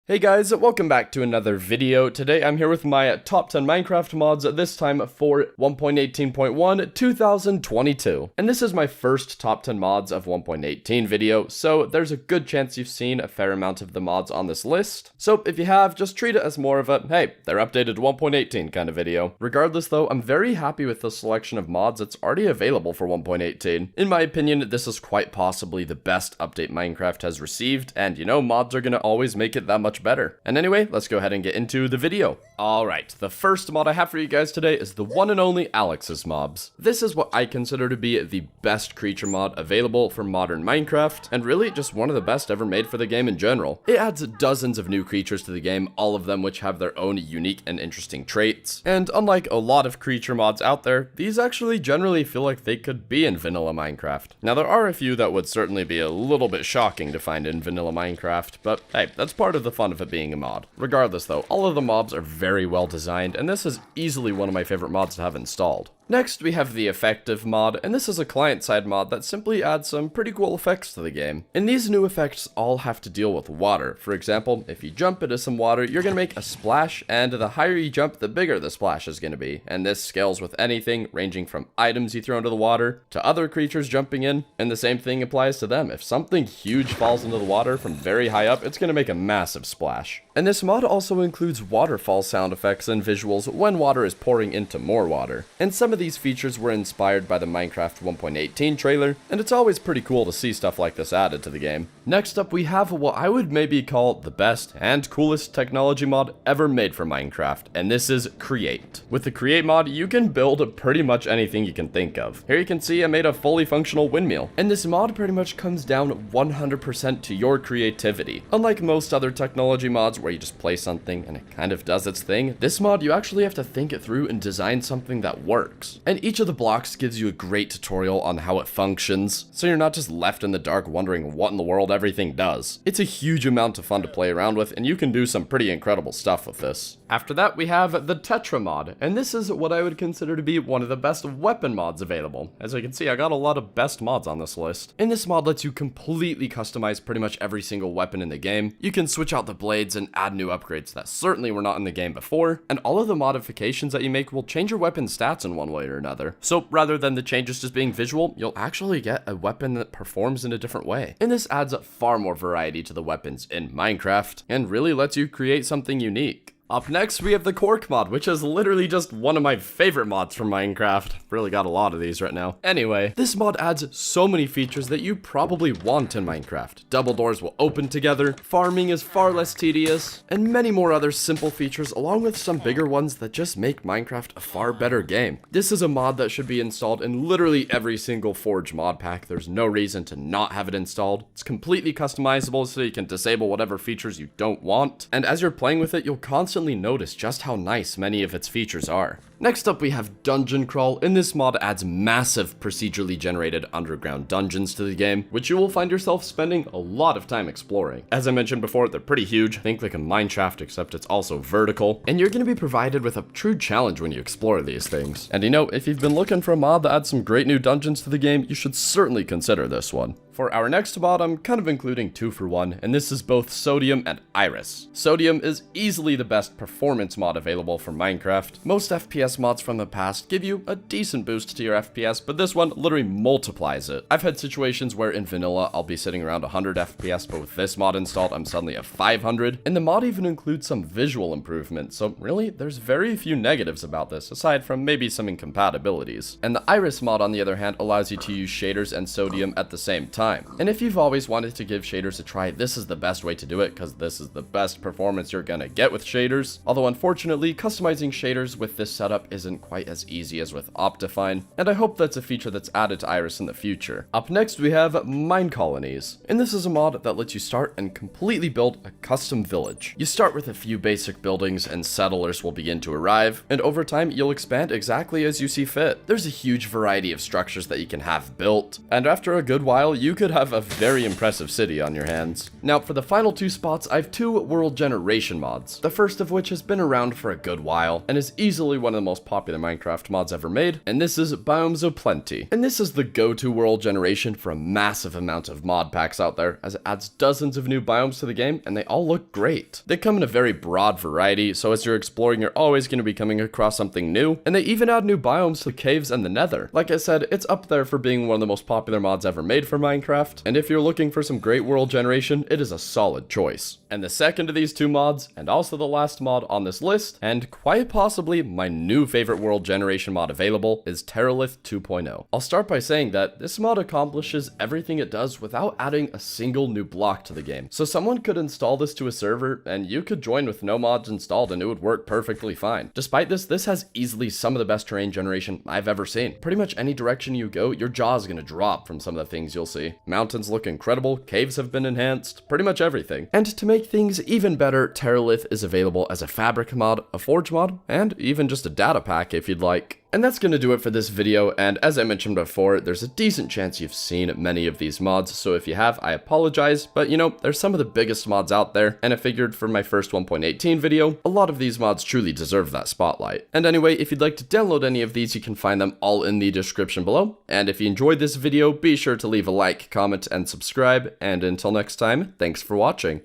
Hey guys, welcome back to another video. Today I'm here with my top 10 Minecraft mods, this time for 1.18.1 2022. And this is my first top 10 mods of 1.18 video, so there's a good chance you've seen a fair amount of the mods on this list. So if you have, just treat it as more of a, hey, they're updated 1.18 kind of video. Regardless though, I'm very happy with the selection of mods that's already available for 1.18. In my opinion, this is quite possibly the best update Minecraft has received, and you know, mods are gonna always make it that much better. And anyway, let's go ahead and get into the video. Alright, the first mod I have for you guys today is the one and only Alex's mobs. This is what I consider to be the best creature mod available for modern Minecraft, and really just one of the best ever made for the game in general. It adds dozens of new creatures to the game, all of them which have their own unique and interesting traits. And unlike a lot of creature mods out there, these actually generally feel like they could be in vanilla Minecraft. Now there are a few that would certainly be a little bit shocking to find in vanilla Minecraft, but hey, that's part of the fun of it being a mod. Regardless though, all of the mobs are very well designed, and this is easily one of my favorite mods to have installed. Next, we have the effective mod, and this is a client-side mod that simply adds some pretty cool effects to the game. And these new effects all have to deal with water. For example, if you jump into some water, you're going to make a splash, and the higher you jump, the bigger the splash is going to be. And this scales with anything, ranging from items you throw into the water, to other creatures jumping in, and the same thing applies to them. If something huge falls into the water from very high up, it's going to make a massive splash. And this mod also includes waterfall sound effects and visuals when water is pouring into more water. And some of these features were inspired by the Minecraft 1.18 trailer, and it's always pretty cool to see stuff like this added to the game. Next up, we have what I would maybe call the best and coolest technology mod ever made for Minecraft, and this is Create. With the Create mod, you can build pretty much anything you can think of. Here you can see I made a fully functional windmill, and this mod pretty much comes down 100% to your creativity. Unlike most other technology mods where you just play something and it kind of does its thing, this mod you actually have to think it through and design something that works. And each of the blocks gives you a great tutorial on how it functions, so you're not just left in the dark wondering what in the world everything does. It's a huge amount of fun to play around with, and you can do some pretty incredible stuff with this. After that, we have the Tetra mod, and this is what I would consider to be one of the best weapon mods available. As you can see, I got a lot of best mods on this list. And this mod lets you completely customize pretty much every single weapon in the game. You can switch out the blades and add new upgrades that certainly were not in the game before, and all of the modifications that you make will change your weapon stats in one way or another. So rather than the changes just being visual, you'll actually get a weapon that performs in a different way. And this adds far more variety to the weapons in Minecraft, and really lets you create something unique. Up next, we have the Cork mod, which is literally just one of my favorite mods from Minecraft. Really got a lot of these right now. Anyway, this mod adds so many features that you probably want in Minecraft. Double doors will open together, farming is far less tedious, and many more other simple features, along with some bigger ones that just make Minecraft a far better game. This is a mod that should be installed in literally every single Forge mod pack. There's no reason to not have it installed. It's completely customizable, so you can disable whatever features you don't want. And as you're playing with it, you'll constantly notice just how nice many of its features are. Next up, we have Dungeon Crawl, and this mod adds massive procedurally generated underground dungeons to the game, which you will find yourself spending a lot of time exploring. As I mentioned before, they're pretty huge. Think like a mineshaft, except it's also vertical, and you're going to be provided with a true challenge when you explore these things. And you know, if you've been looking for a mod that adds some great new dungeons to the game, you should certainly consider this one. For our next mod, I'm kind of including 2 for 1, and this is both Sodium and Iris. Sodium is easily the best performance mod available for Minecraft. Most FPS mods from the past give you a decent boost to your FPS, but this one literally multiplies it. I've had situations where in vanilla, I'll be sitting around 100 FPS, but with this mod installed, I'm suddenly at 500, and the mod even includes some visual improvements, so really, there's very few negatives about this, aside from maybe some incompatibilities. And the Iris mod, on the other hand, allows you to use shaders and Sodium at the same time. And if you've always wanted to give shaders a try, this is the best way to do it, because this is the best performance you're gonna get with shaders. Although unfortunately, customizing shaders with this setup isn't quite as easy as with Optifine, and I hope that's a feature that's added to Iris in the future. Up next, we have Mine Colonies, and this is a mod that lets you start and completely build a custom village. You start with a few basic buildings, and settlers will begin to arrive, and over time, you'll expand exactly as you see fit. There's a huge variety of structures that you can have built, and after a good while, you could have a very impressive city on your hands. Now, for the final 2 spots, I have 2 world generation mods, the first of which has been around for a good while, and is easily one of the most popular Minecraft mods ever made, and this is Biomes O' Plenty. And this is the go-to world generation for a massive amount of mod packs out there, as it adds dozens of new biomes to the game, and they all look great. They come in a very broad variety, so as you're exploring, you're always going to be coming across something new, and they even add new biomes to the caves and the nether. Like I said, it's up there for being one of the most popular mods ever made for Minecraft, and if you're looking for some great world generation, it is a solid choice. And the second of these two mods, and also the last mod on this list, and quite possibly my new favorite world generation mod available, is Terralith 2.0. I'll start by saying that this mod accomplishes everything it does without adding a single new block to the game. So someone could install this to a server, and you could join with no mods installed and it would work perfectly fine. Despite this has easily some of the best terrain generation I've ever seen. Pretty much any direction you go, your jaw is gonna drop from some of the things you'll see. Mountains look incredible, caves have been enhanced, pretty much everything. And to make things even better, Terralith is available as a fabric mod, a forge mod, and even just a data pack if you'd like. And that's going to do it for this video, and as I mentioned before, there's a decent chance you've seen many of these mods, so if you have, I apologize, but you know, they're some of the biggest mods out there, and I figured for my first 1.18 video, a lot of these mods truly deserve that spotlight. And anyway, if you'd like to download any of these, you can find them all in the description below, and if you enjoyed this video, be sure to leave a like, comment, and subscribe, and until next time, thanks for watching.